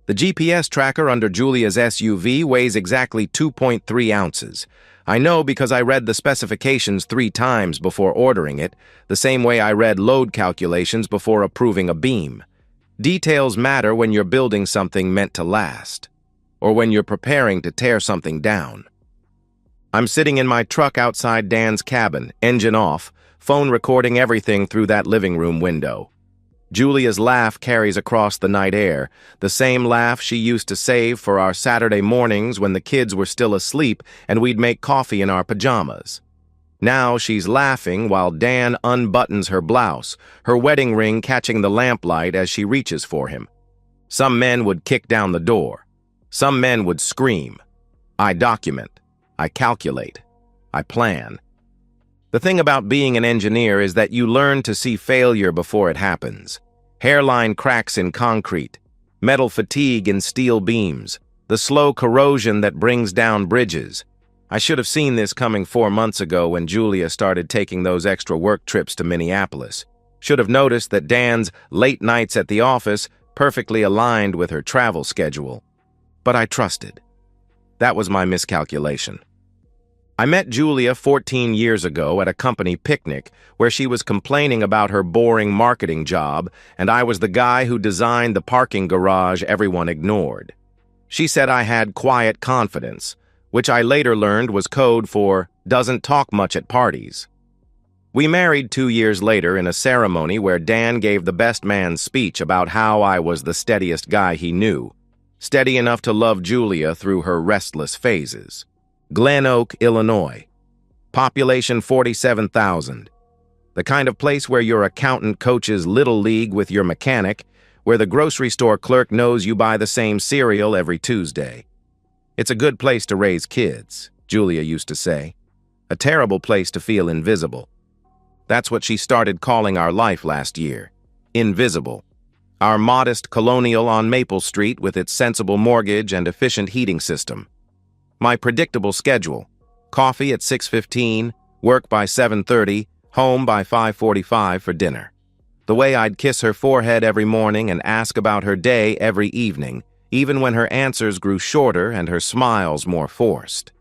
The GPS tracker under Julia's SUV weighs exactly 2.3 ounces. I know because I read the specifications 3 times before ordering it, the same way I read load calculations before approving a beam. Details matter when you're building something meant to last, or when you're preparing to tear something down. I'm sitting in my truck outside Dan's cabin, engine off, phone recording everything through that living room window. Julia's laugh carries across the night air, the same laugh she used to save for our Saturday mornings when the kids were still asleep and we'd make coffee in our pajamas. Now she's laughing while Dan unbuttons her blouse, her wedding ring catching the lamplight as she reaches for him. Some men would kick down the door. Some men would scream. I document. I calculate. I plan. The thing about being an engineer is that you learn to see failure before it happens. Hairline cracks in concrete, metal fatigue in steel beams, the slow corrosion that brings down bridges. I should have seen this coming 4 months ago when Julia started taking those extra work trips to Minneapolis. Should have noticed that Dan's late nights at the office perfectly aligned with her travel schedule. But I trusted. That was my miscalculation. I met Julia 14 years ago at a company picnic where she was complaining about her boring marketing job, and I was the guy who designed the parking garage everyone ignored. She said I had quiet confidence, which I later learned was code for doesn't talk much at parties. We married 2 years later in a ceremony where Dan gave the best man's speech about how I was the steadiest guy he knew, steady enough to love Julia through her restless phases. Glen Oak, Illinois. Population 47,000. The kind of place where your accountant coaches Little League with your mechanic, where the grocery store clerk knows you buy the same cereal every Tuesday. It's a good place to raise kids, Julia used to say. A terrible place to feel invisible. That's what she started calling our life last year. Invisible. Our modest colonial on Maple Street with its sensible mortgage and efficient heating system. My predictable schedule: coffee at 6:15, work by 7:30, home by 5:45 for dinner. The way I'd kiss her forehead every morning and ask about her day every evening, even when her answers grew shorter and her smiles more forced.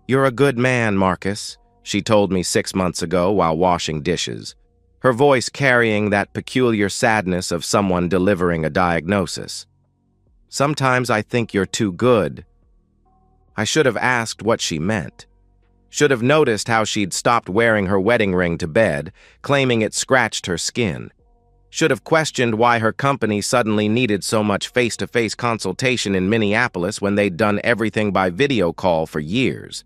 "You're a good man, Marcus," she told me 6 months ago while washing dishes, her voice carrying that peculiar sadness of someone delivering a diagnosis. "Sometimes I think you're too good." I should have asked what she meant. Should have noticed how she'd stopped wearing her wedding ring to bed, claiming it scratched her skin. Should have questioned why her company suddenly needed so much face-to-face consultation in Minneapolis when they'd done everything by video call for years.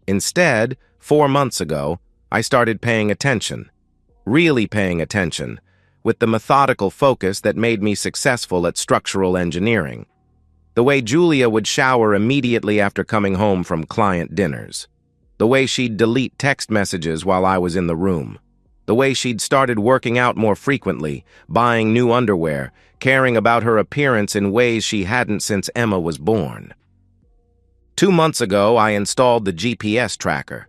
Instead, 4 months ago, I started paying attention. Really paying attention, with the methodical focus that made me successful at structural engineering. The way Julia would shower immediately after coming home from client dinners. The way she'd delete text messages while I was in the room. The way she'd started working out more frequently, buying new underwear, caring about her appearance in ways she hadn't since Emma was born. 2 months ago, I installed the GPS tracker.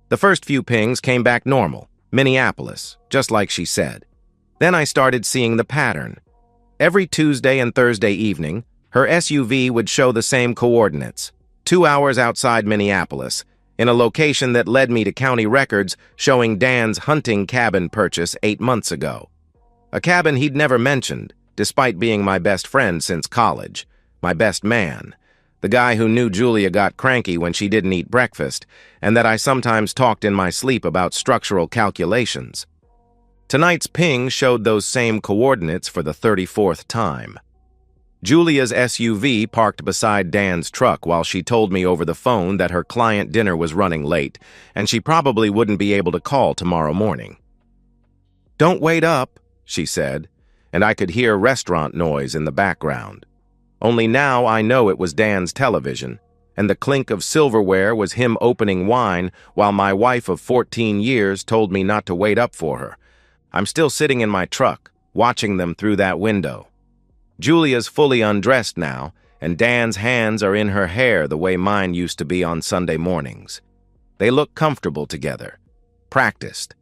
The first few pings came back normal, Minneapolis, just like she said. Then I started seeing the pattern. Every Tuesday and Thursday evening, her SUV would show the same coordinates, 2 hours outside Minneapolis, in a location that led me to county records showing Dan's hunting cabin purchase 8 months ago. A cabin he'd never mentioned, despite being my best friend since college, my best man, the guy who knew Julia got cranky when she didn't eat breakfast, and that I sometimes talked in my sleep about structural calculations. Tonight's ping showed those same coordinates for the 34th time. Julia's SUV parked beside Dan's truck while she told me over the phone that her client dinner was running late, and she probably wouldn't be able to call tomorrow morning. "Don't wait up," she said, and I could hear restaurant noise in the background. Only now I know it was Dan's television, and the clink of silverware was him opening wine while my wife of 14 years told me not to wait up for her. I'm still sitting in my truck, watching them through that window. Julia's fully undressed now, and Dan's hands are in her hair the way mine used to be on Sunday mornings. They look comfortable together, practiced.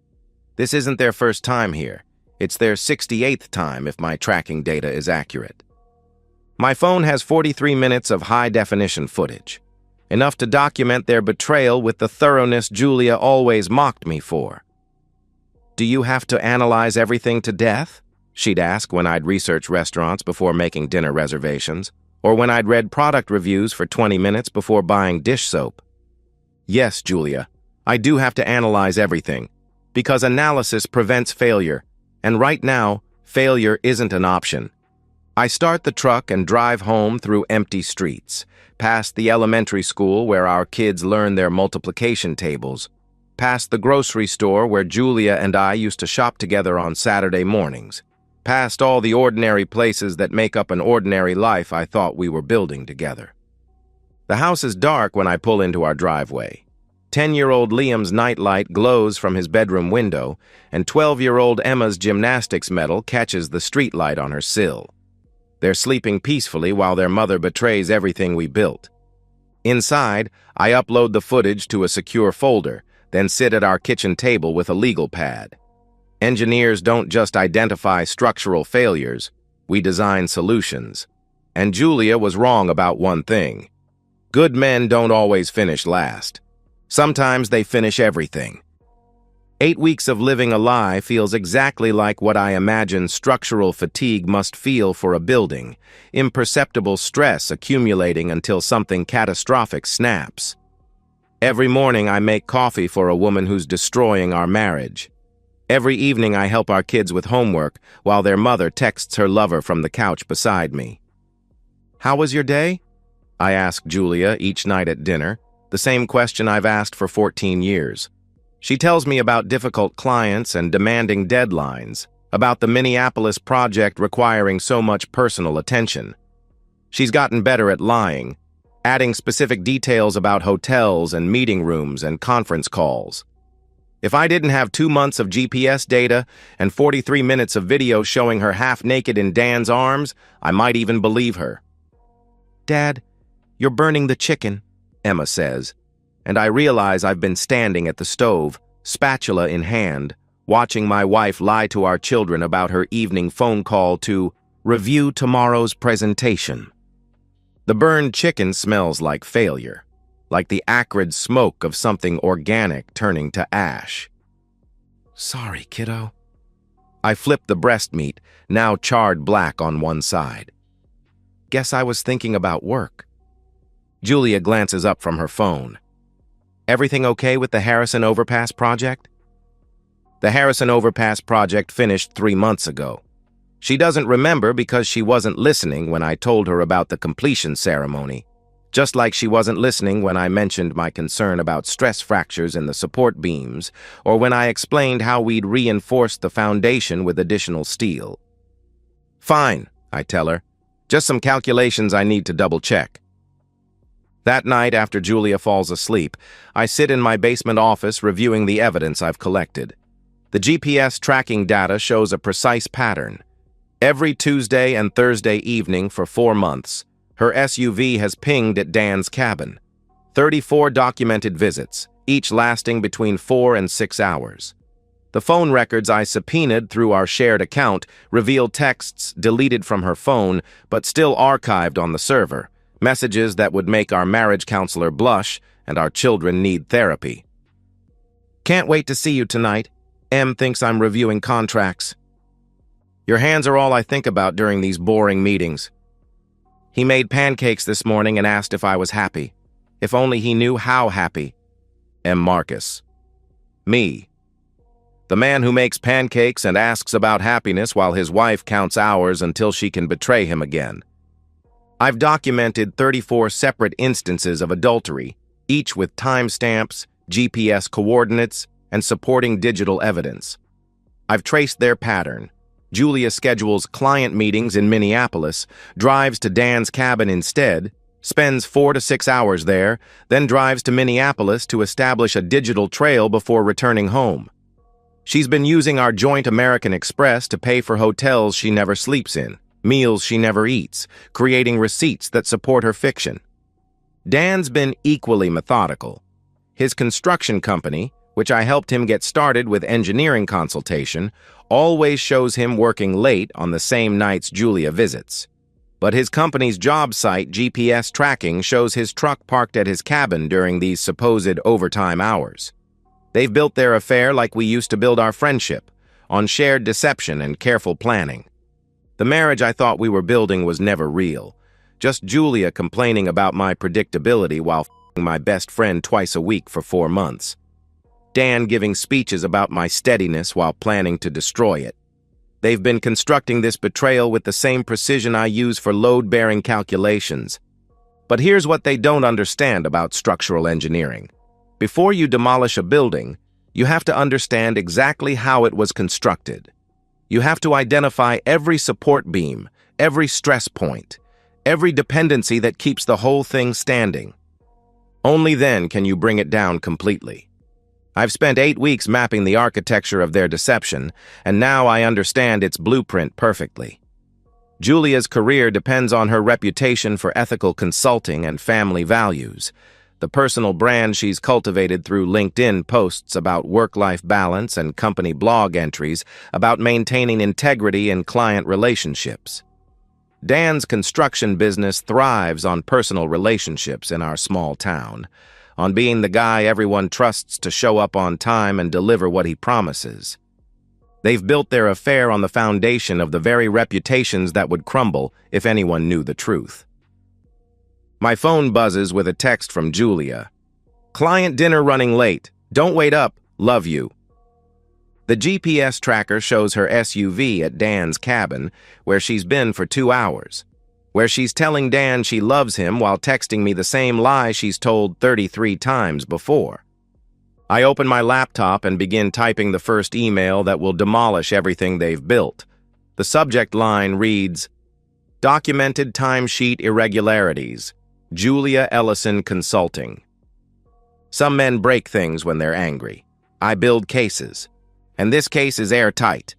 This isn't their first time here. It's their 68th time if my tracking data is accurate. My phone has 43 minutes of high-definition footage, enough to document their betrayal with the thoroughness Julia always mocked me for. "Do you have to analyze everything to death?" she'd ask when I'd research restaurants before making dinner reservations, or when I'd read product reviews for 20 minutes before buying dish soap. "Yes, Julia, I do have to analyze everything, because analysis prevents failure, and right now, failure isn't an option." I start the truck and drive home through empty streets, past the elementary school where our kids learn their multiplication tables, past the grocery store where Julia and I used to shop together on Saturday mornings, past all the ordinary places that make up an ordinary life I thought we were building together. The house is dark when I pull into our driveway. 10-year-old Liam's nightlight glows from his bedroom window, and 12-year-old Emma's gymnastics medal catches the streetlight on her sill. They're sleeping peacefully while their mother betrays everything we built. Inside, I upload the footage to a secure folder, then sit at our kitchen table with a legal pad. Engineers don't just identify structural failures, we design solutions. And Julia was wrong about one thing. Good men don't always finish last. Sometimes they finish everything. 8 weeks of living a lie feels exactly like what I imagine structural fatigue must feel for a building, imperceptible stress accumulating until something catastrophic snaps. Every morning I make coffee for a woman who's destroying our marriage. Every evening I help our kids with homework while their mother texts her lover from the couch beside me. "How was your day?" I ask Julia each night at dinner, the same question I've asked for 14 years. She tells me about difficult clients and demanding deadlines, about the Minneapolis project requiring so much personal attention. She's gotten better at lying, adding specific details about hotels and meeting rooms and conference calls. If I didn't have 2 months of GPS data and 43 minutes of video showing her half-naked in Dan's arms, I might even believe her. "Dad, you're burning the chicken," Emma says, and I realize I've been standing at the stove, spatula in hand, watching my wife lie to our children about her evening phone call to review tomorrow's presentation. The burned chicken smells like failure, like the acrid smoke of something organic turning to ash. "Sorry, kiddo." I flip the breast meat, now charred black on one side. "Guess I was thinking about work." Julia glances up from her phone. "Everything okay with the Harrison Overpass project?" The Harrison Overpass project finished 3 months ago. She doesn't remember because she wasn't listening when I told her about the completion ceremony, just like she wasn't listening when I mentioned my concern about stress fractures in the support beams, or when I explained how we'd reinforced the foundation with additional steel. "Fine," I tell her. "Just some calculations I need to double-check." That night, after Julia falls asleep, I sit in my basement office reviewing the evidence I've collected. The GPS tracking data shows a precise pattern. Every Tuesday and Thursday evening for 4 months, her SUV has pinged at Dan's cabin. 34 documented visits, each lasting between 4 and 6 hours. The phone records I subpoenaed through our shared account reveal texts deleted from her phone but still archived on the server, messages that would make our marriage counselor blush and our children need therapy. "Can't wait to see you tonight. Em thinks I'm reviewing contracts. Your hands are all I think about during these boring meetings. He made pancakes this morning and asked if I was happy. If only he knew how happy." M. Marcus. Me. The man who makes pancakes and asks about happiness while his wife counts hours until she can betray him again. I've documented 34 separate instances of adultery, each with timestamps, GPS coordinates, and supporting digital evidence. I've traced their pattern. Julia schedules client meetings in Minneapolis, drives to Dan's cabin instead, spends 4 to 6 hours there, then drives to Minneapolis to establish a digital trail before returning home. She's been using our joint American Express to pay for hotels she never sleeps in, meals she never eats, creating receipts that support her fiction. Dan's been equally methodical. His construction company, which I helped him get started with engineering consultation, always shows him working late on the same nights Julia visits. But his company's job site GPS tracking shows his truck parked at his cabin during these supposed overtime hours. They've built their affair like we used to build our friendship, on shared deception and careful planning. The marriage I thought we were building was never real. Just Julia complaining about my predictability while f***ing my best friend twice a week for 4 months. Dan giving speeches about my steadiness while planning to destroy it. They've been constructing this betrayal with the same precision I use for load-bearing calculations. But here's what they don't understand about structural engineering. Before you demolish a building, you have to understand exactly how it was constructed. You have to identify every support beam, every stress point, every dependency that keeps the whole thing standing. Only then can you bring it down completely. I've spent 8 weeks mapping the architecture of their deception, and now I understand its blueprint perfectly. Julia's career depends on her reputation for ethical consulting and family values, the personal brand she's cultivated through LinkedIn posts about work-life balance and company blog entries about maintaining integrity in client relationships. Dan's construction business thrives on personal relationships in our small town, on being the guy everyone trusts to show up on time and deliver what he promises. They've built their affair on the foundation of the very reputations that would crumble if anyone knew the truth. My phone buzzes with a text from Julia. "Client dinner running late. Don't wait up. Love you." The GPS tracker shows her SUV at Dan's cabin, where she's been for 2 hours, where she's telling Dan she loves him while texting me the same lie she's told 33 times before. I open my laptop and begin typing the first email that will demolish everything they've built. The subject line reads, "Documented timesheet irregularities. Julia Ellison Consulting." Some men break things when they're angry. I build cases. And this case is airtight.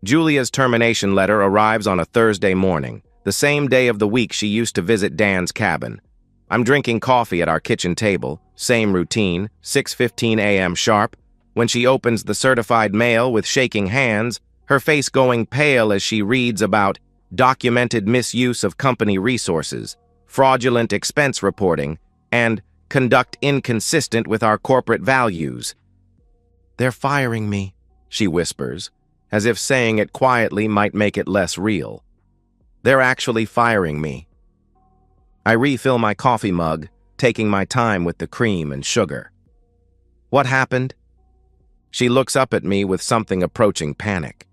Julia's termination letter arrives on a Thursday morning, the same day of the week she used to visit Dan's cabin. I'm drinking coffee at our kitchen table, same routine, 6:15 a.m. sharp, when she opens the certified mail with shaking hands, her face going pale as she reads about documented misuse of company resources, fraudulent expense reporting, and conduct inconsistent with our corporate values. "They're firing me," she whispers, as if saying it quietly might make it less real. "They're actually firing me." I refill my coffee mug, taking my time with the cream and sugar. "What happened?" She looks up at me with something approaching panic.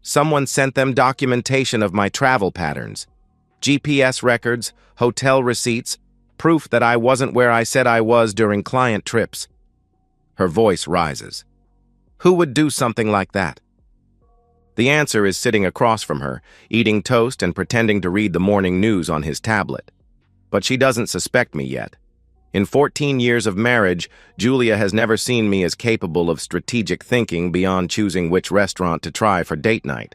"Someone sent them documentation of my travel patterns, GPS records, hotel receipts, proof that I wasn't where I said I was during client trips." Her voice rises. "Who would do something like that?" The answer is sitting across from her, eating toast and pretending to read the morning news on his tablet. But she doesn't suspect me yet. In 14 years of marriage, Julia has never seen me as capable of strategic thinking beyond choosing which restaurant to try for date night.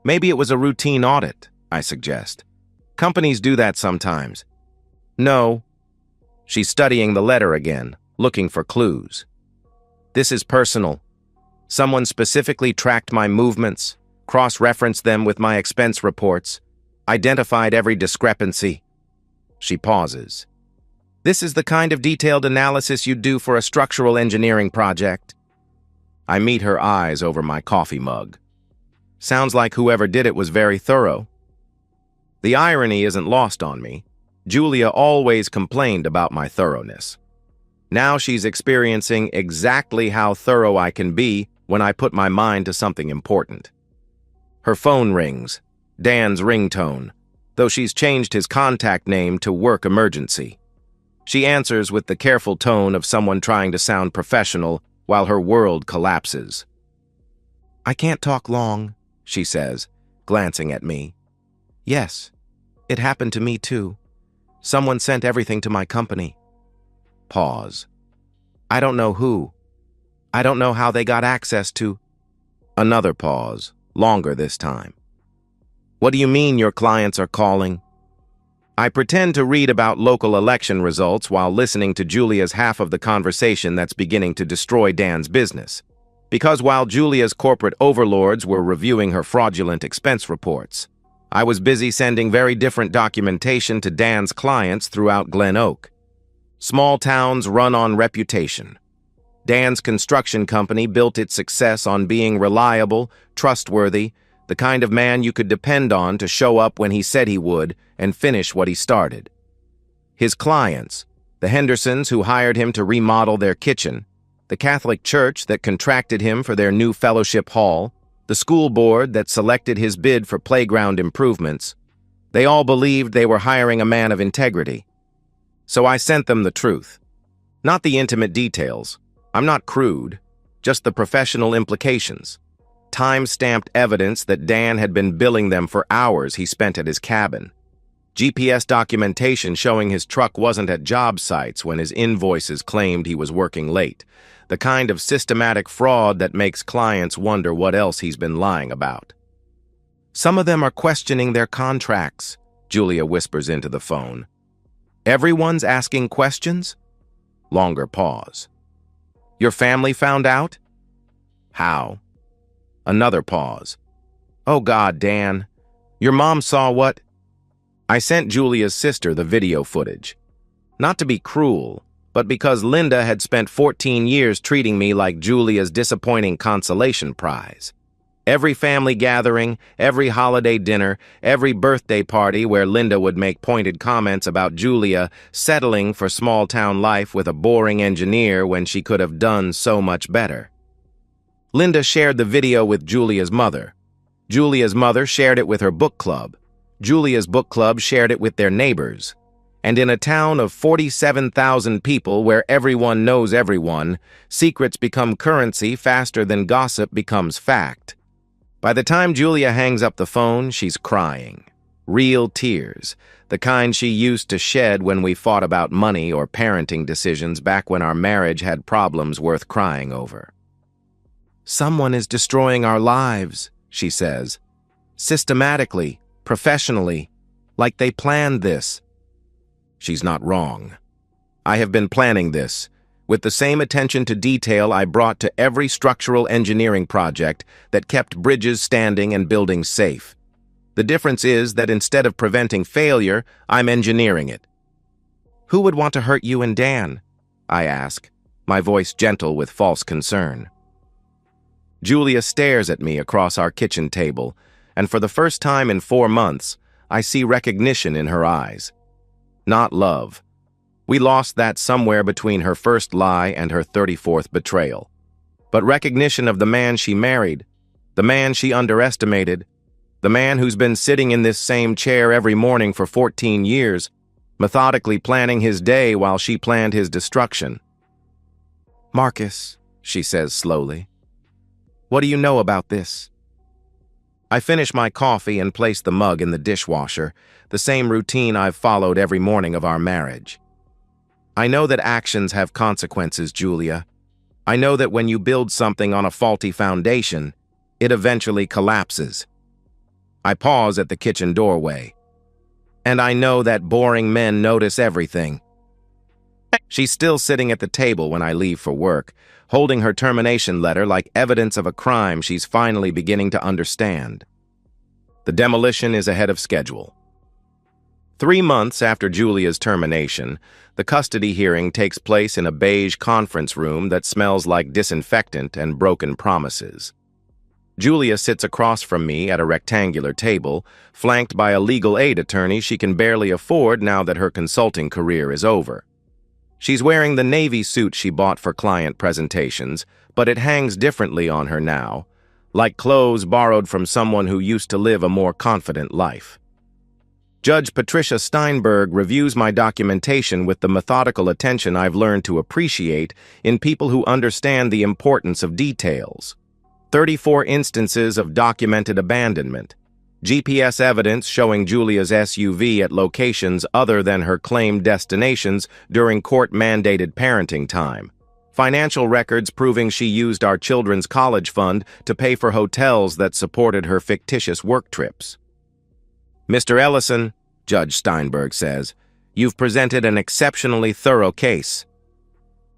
"Maybe it was a routine audit," I suggest. "Companies do that sometimes." "No." She's studying the letter again, looking for clues. "This is personal. Someone specifically tracked my movements, cross-referenced them with my expense reports, identified every discrepancy." She pauses. "This is the kind of detailed analysis you'd do for a structural engineering project." I meet her eyes over my coffee mug. Sounds like whoever did it was very thorough. The irony isn't lost on me. Julia always complained about my thoroughness. Now she's experiencing exactly how thorough I can be when I put my mind to something important. Her phone rings, Dan's ringtone, though she's changed his contact name to work emergency. She answers with the careful tone of someone trying to sound professional while her world collapses. "I can't talk long," she says, glancing at me. "Yes, it happened to me too. Someone sent everything to my company." Pause. "I don't know who. I don't know how they got access to—" Another pause, longer this time. "What do you mean your clients are calling?" I pretend to read about local election results while listening to Julia's half of the conversation that's beginning to destroy Dan's business. Because while Julia's corporate overlords were reviewing her fraudulent expense reports, I was busy sending very different documentation to Dan's clients throughout Glen Oak. Small towns run on reputation. Dan's construction company built its success on being reliable, trustworthy, the kind of man you could depend on to show up when he said he would and finish what he started. His clients, the Hendersons who hired him to remodel their kitchen, the Catholic Church that contracted him for their new fellowship hall, the school board that selected his bid for playground improvements, they all believed they were hiring a man of integrity. So I sent them the truth. Not the intimate details. I'm not crude, just the professional implications. Time-stamped evidence that Dan had been billing them for hours he spent at his cabin. GPS documentation showing his truck wasn't at job sites when his invoices claimed he was working late. The kind of systematic fraud that makes clients wonder what else he's been lying about. Some of them are questioning their contracts, Julia whispers into the phone. Everyone's asking questions? Longer pause. Your family found out? How? Another pause. Oh God, Dan. Your mom saw what? I sent Julia's sister the video footage. Not to be cruel, but because Linda had spent 14 years treating me like Julia's disappointing consolation prize. Every family gathering, every holiday dinner, every birthday party where Linda would make pointed comments about Julia settling for small-town life with a boring engineer when she could have done so much better. Linda shared the video with Julia's mother. Julia's mother shared it with her book club. Julia's book club shared it with their neighbors. And in a town of 47,000 people where everyone knows everyone, secrets become currency faster than gossip becomes fact. By the time Julia hangs up the phone, she's crying. Real tears, the kind she used to shed when we fought about money or parenting decisions back when our marriage had problems worth crying over. Someone is destroying our lives, she says. Systematically, professionally, like they planned this. She's not wrong. I have been planning this, with the same attention to detail I brought to every structural engineering project that kept bridges standing and buildings safe. The difference is that instead of preventing failure, I'm engineering it. Who would want to hurt you and Dan? I ask, my voice gentle with false concern. Julia stares at me across our kitchen table, and for the first time in 4 months, I see recognition in her eyes. Not love. We lost that somewhere between her first lie and her 34th betrayal. But recognition of the man she married, the man she underestimated, the man who's been sitting in this same chair every morning for 14 years, methodically planning his day while she planned his destruction. Marcus, she says slowly, what do you know about this? I finish my coffee and place the mug in the dishwasher, the same routine I've followed every morning of our marriage. I know that actions have consequences, Julia. I know that when you build something on a faulty foundation, it eventually collapses. I pause at the kitchen doorway. And I know that boring men notice everything. She's still sitting at the table when I leave for work, holding her termination letter like evidence of a crime she's finally beginning to understand. The demolition is ahead of schedule. 3 months after Julia's termination, the custody hearing takes place in a beige conference room that smells like disinfectant and broken promises. Julia sits across from me at a rectangular table, flanked by a legal aid attorney she can barely afford now that her consulting career is over. She's wearing the navy suit she bought for client presentations, but it hangs differently on her now, like clothes borrowed from someone who used to live a more confident life. Judge Patricia Steinberg reviews my documentation with the methodical attention I've learned to appreciate in people who understand the importance of details. 34 instances of documented abandonment. GPS evidence showing Julia's SUV at locations other than her claimed destinations during court-mandated parenting time. Financial records proving she used our children's college fund to pay for hotels that supported her fictitious work trips. Mr. Ellison, Judge Steinberg says, you've presented an exceptionally thorough case.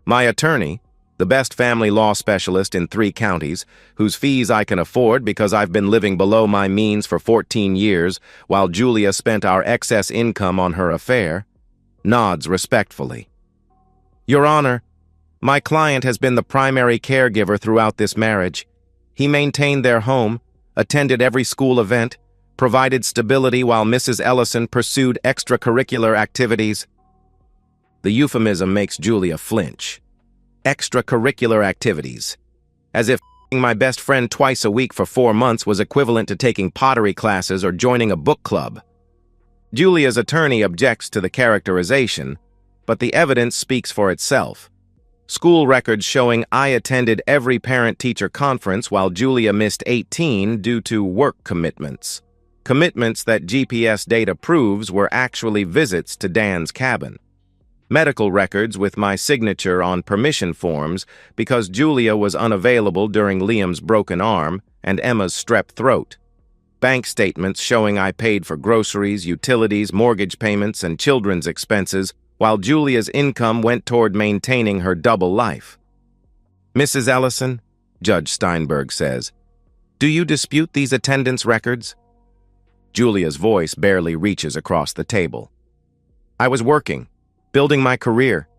My attorney, the best family law specialist in 3 counties, whose fees I can afford because I've been living below my means for 14 years while Julia spent our excess income on her affair, nods respectfully. Your Honor, my client has been the primary caregiver throughout this marriage. He maintained their home, attended every school event, provided stability while Mrs. Ellison pursued extracurricular activities. The euphemism makes Julia flinch. Extracurricular activities. As if my best friend twice a week for 4 months was equivalent to taking pottery classes or joining a book club. Julia's attorney objects to the characterization, but the evidence speaks for itself. School records showing I attended every parent-teacher conference while Julia missed 18 due to work commitments. Commitments that GPS data proves were actually visits to Dan's cabin. Medical records with my signature on permission forms because Julia was unavailable during Liam's broken arm and Emma's strep throat. Bank statements showing I paid for groceries, utilities, mortgage payments, and children's expenses, while Julia's income went toward maintaining her double life. Mrs. Ellison, Judge Steinberg says, do you dispute these attendance records? Julia's voice barely reaches across the table. I was working, building my career.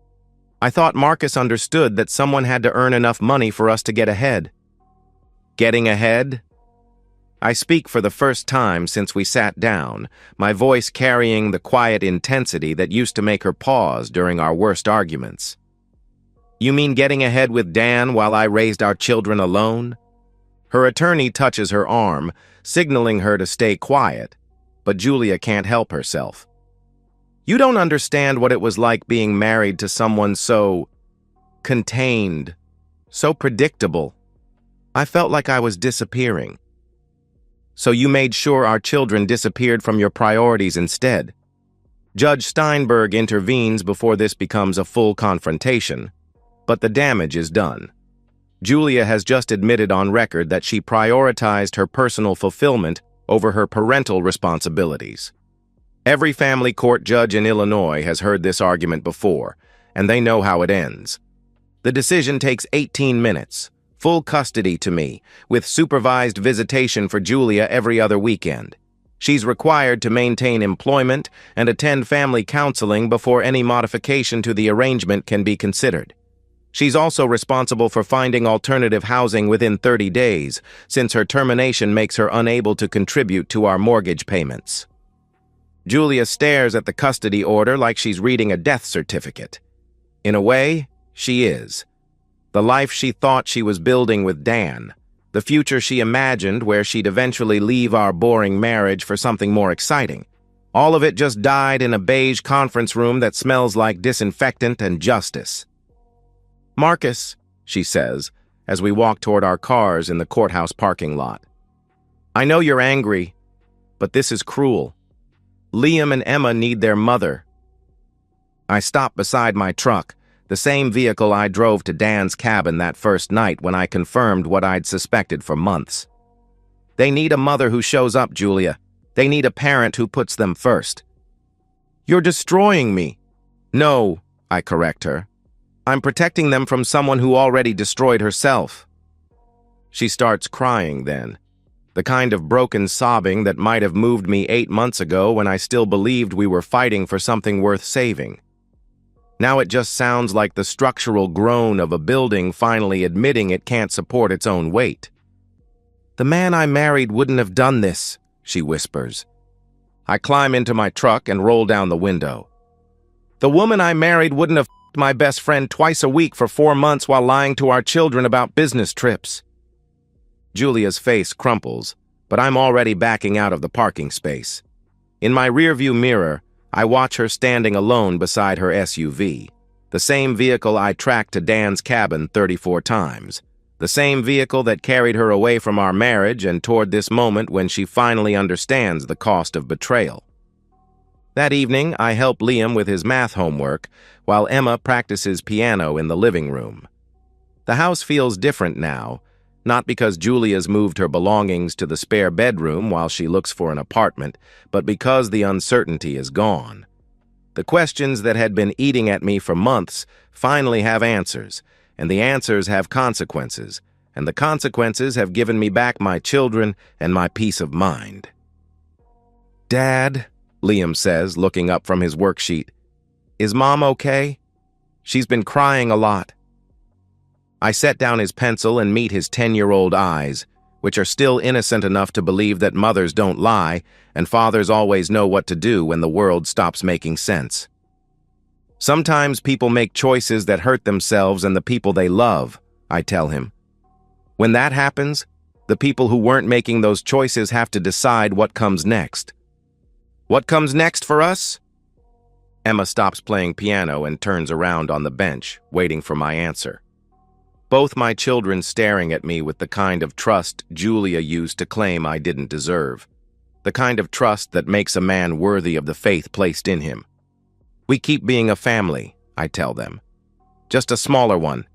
I thought Marcus understood that someone had to earn enough money for us to get ahead. Getting ahead? I speak for the first time since we sat down, my voice carrying the quiet intensity that used to make her pause during our worst arguments. You mean getting ahead with Dan while I raised our children alone? Her attorney touches her arm, signaling her to stay quiet, but Julia can't help herself. You don't understand what it was like being married to someone so contained, so predictable. I felt like I was disappearing. So you made sure our children disappeared from your priorities instead. Judge Steinberg intervenes before this becomes a full confrontation, but the damage is done. Julia has just admitted on record that she prioritized her personal fulfillment over her parental responsibilities. Every family court judge in Illinois has heard this argument before, and they know how it ends. The decision takes 18 minutes, full custody to me, with supervised visitation for Julia every other weekend. She's required to maintain employment and attend family counseling before any modification to the arrangement can be considered. She's also responsible for finding alternative housing within 30 days, since her termination makes her unable to contribute to our mortgage payments. Julia stares at the custody order like she's reading a death certificate. In a way, she is. The life she thought she was building with Dan, the future she imagined where she'd eventually leave our boring marriage for something more exciting. All of it just died in a beige conference room that smells like disinfectant and justice. Marcus, she says, as we walk toward our cars in the courthouse parking lot. I know you're angry, but this is cruel. Liam and Emma need their mother. I stop beside my truck, the same vehicle I drove to Dan's cabin that first night when I confirmed what I'd suspected for months. They need a mother who shows up, Julia. They need a parent who puts them first. You're destroying me. No, I correct her. I'm protecting them from someone who already destroyed herself. She starts crying then. The kind of broken sobbing that might have moved me 8 months ago when I still believed we were fighting for something worth saving. Now it just sounds like the structural groan of a building finally admitting it can't support its own weight. The man I married wouldn't have done this, she whispers. I climb into my truck and roll down the window. The woman I married wouldn't have f***ed my best friend twice a week for 4 months while lying to our children about business trips. Julia's face crumples, but I'm already backing out of the parking space. In my rearview mirror, I watch her standing alone beside her SUV, the same vehicle I tracked to Dan's cabin 34 times, the same vehicle that carried her away from our marriage and toward this moment when she finally understands the cost of betrayal. That evening, I help Liam with his math homework while Emma practices piano in the living room. The house feels different now, not because Julia's moved her belongings to the spare bedroom while she looks for an apartment, but because the uncertainty is gone. The questions that had been eating at me for months finally have answers, and the answers have consequences, and the consequences have given me back my children and my peace of mind. "Dad," Liam says, looking up from his worksheet, "is Mom okay? She's been crying a lot." I set down his pencil and meet his 10-year-old eyes, which are still innocent enough to believe that mothers don't lie and fathers always know what to do when the world stops making sense. "Sometimes people make choices that hurt themselves and the people they love," I tell him. "When that happens, the people who weren't making those choices have to decide what comes next." "What comes next for us?" Emma stops playing piano and turns around on the bench, waiting for my answer. Both my children staring at me with the kind of trust Julia used to claim I didn't deserve. The kind of trust that makes a man worthy of the faith placed in him. "We keep being a family," I tell them. "Just a smaller one,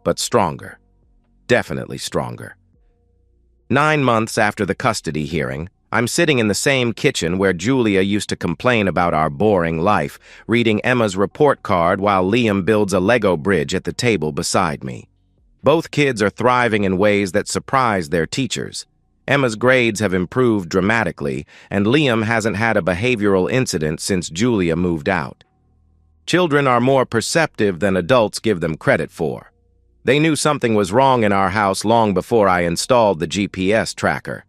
but stronger. Definitely stronger." 9 months after the custody hearing, I'm sitting in the same kitchen where Julia used to complain about our boring life, reading Emma's report card while Liam builds a Lego bridge at the table beside me. Both kids are thriving in ways that surprise their teachers. Emma's grades have improved dramatically, and Liam hasn't had a behavioral incident since Julia moved out. Children are more perceptive than adults give them credit for. They knew something was wrong in our house long before I installed the GPS tracker.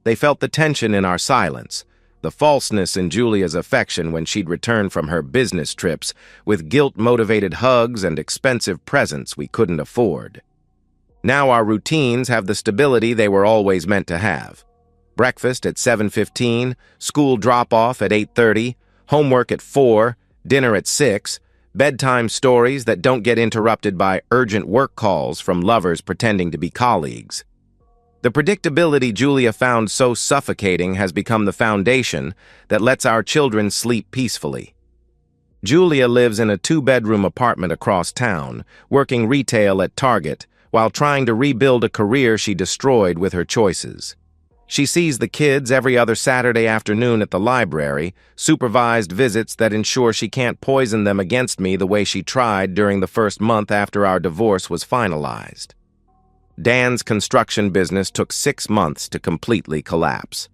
They felt the tension in our silence, the falseness in Julia's affection when she'd return from her business trips with guilt-motivated hugs and expensive presents we couldn't afford. Now our routines have the stability they were always meant to have. Breakfast at 7:15, school drop-off at 8:30, homework at 4, dinner at 6, bedtime stories that don't get interrupted by urgent work calls from lovers pretending to be colleagues. The predictability Julia found so suffocating has become the foundation that lets our children sleep peacefully. Julia lives in a 2-bedroom apartment across town, working retail at Target, while trying to rebuild a career she destroyed with her choices. She sees the kids every other Saturday afternoon at the library, supervised visits that ensure she can't poison them against me the way she tried during the first month after our divorce was finalized. Dan's construction business took 6 months to completely collapse.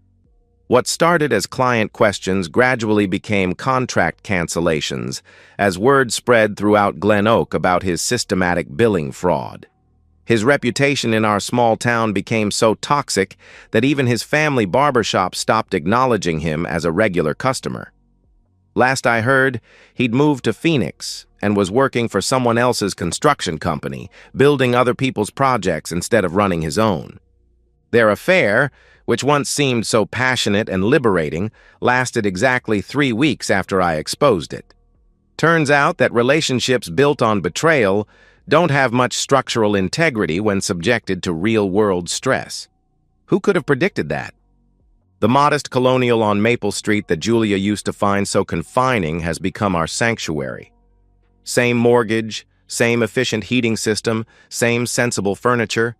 What started as client questions gradually became contract cancellations as word spread throughout Glen Oak about his systematic billing fraud. His reputation in our small town became so toxic that even his family barbershop stopped acknowledging him as a regular customer. Last I heard, he'd moved to Phoenix and was working for someone else's construction company, building other people's projects instead of running his own. Their affair, which once seemed so passionate and liberating, lasted exactly 3 weeks after I exposed it. Turns out that relationships built on betrayal don't have much structural integrity when subjected to real-world stress. Who could have predicted that? The modest colonial on Maple Street that Julia used to find so confining has become our sanctuary. Same mortgage, same efficient heating system, same sensible furniture.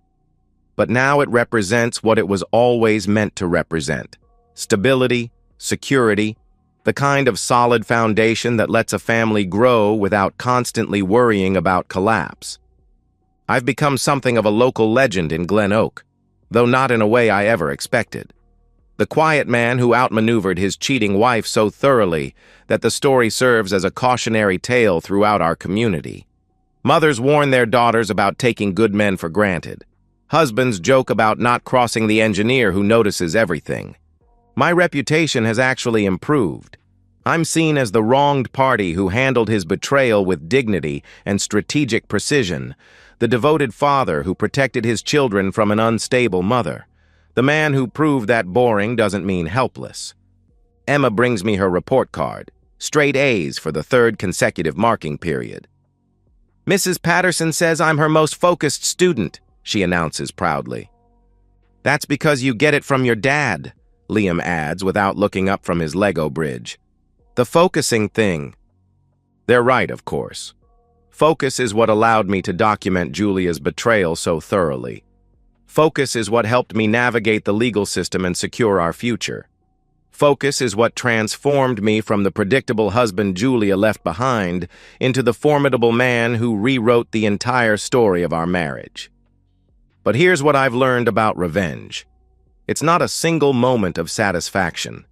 But now it represents what it was always meant to represent: stability, security, the kind of solid foundation that lets a family grow without constantly worrying about collapse. I've become something of a local legend in Glen Oak, though not in a way I ever expected. The quiet man who outmaneuvered his cheating wife so thoroughly that the story serves as a cautionary tale throughout our community. Mothers warn their daughters about taking good men for granted. Husbands joke about not crossing the engineer who notices everything. My reputation has actually improved. I'm seen as the wronged party who handled his betrayal with dignity and strategic precision, the devoted father who protected his children from an unstable mother, the man who proved that boring doesn't mean helpless. Emma brings me her report card, straight A's for the 3rd consecutive marking period. "Mrs. Patterson says I'm her most focused student," she announces proudly. "That's because you get it from your dad," Liam adds without looking up from his Lego bridge. "The focusing thing." They're right, of course. Focus is what allowed me to document Julia's betrayal so thoroughly. Focus is what helped me navigate the legal system and secure our future. Focus is what transformed me from the predictable husband Julia left behind into the formidable man who rewrote the entire story of our marriage. But here's what I've learned about revenge. It's not a single moment of satisfaction.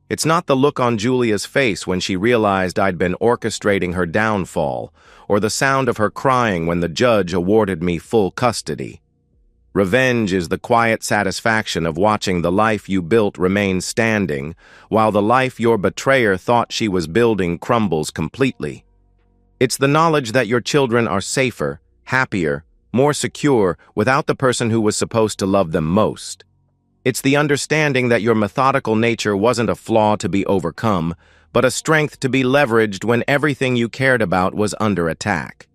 It's not the look on Julia's face when she realized I'd been orchestrating her downfall, or the sound of her crying when the judge awarded me full custody. Revenge is the quiet satisfaction of watching the life you built remain standing, while the life your betrayer thought she was building crumbles completely. It's the knowledge that your children are safer, happier, more secure without the person who was supposed to love them most. It's the understanding that your methodical nature wasn't a flaw to be overcome, but a strength to be leveraged when everything you cared about was under attack.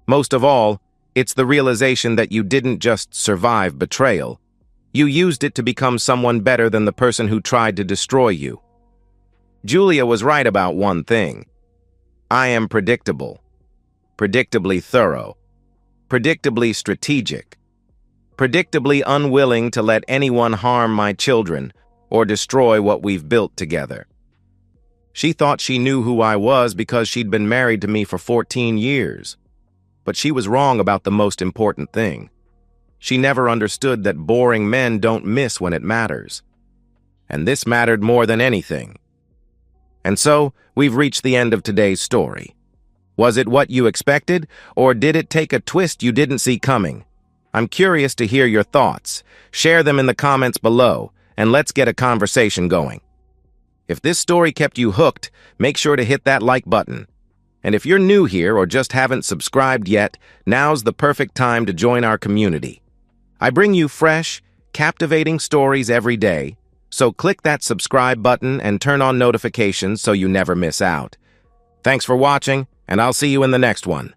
Most of all, it's the realization that you didn't just survive betrayal. You used it to become someone better than the person who tried to destroy you. Julia was right about one thing. I am predictable, predictably thorough, predictably strategic, predictably unwilling to let anyone harm my children or destroy what we've built together. She thought she knew who I was because she'd been married to me for 14 years. But she was wrong about the most important thing. She never understood that boring men don't miss when it matters. And this mattered more than anything. And so, we've reached the end of today's story. Was it what you expected, or did it take a twist you didn't see coming? I'm curious to hear your thoughts. Share them in the comments below, and let's get a conversation going. If this story kept you hooked, make sure to hit that like button. And if you're new here or just haven't subscribed yet, now's the perfect time to join our community. I bring you fresh, captivating stories every day, so click that subscribe button and turn on notifications so you never miss out. Thanks for watching, and I'll see you in the next one.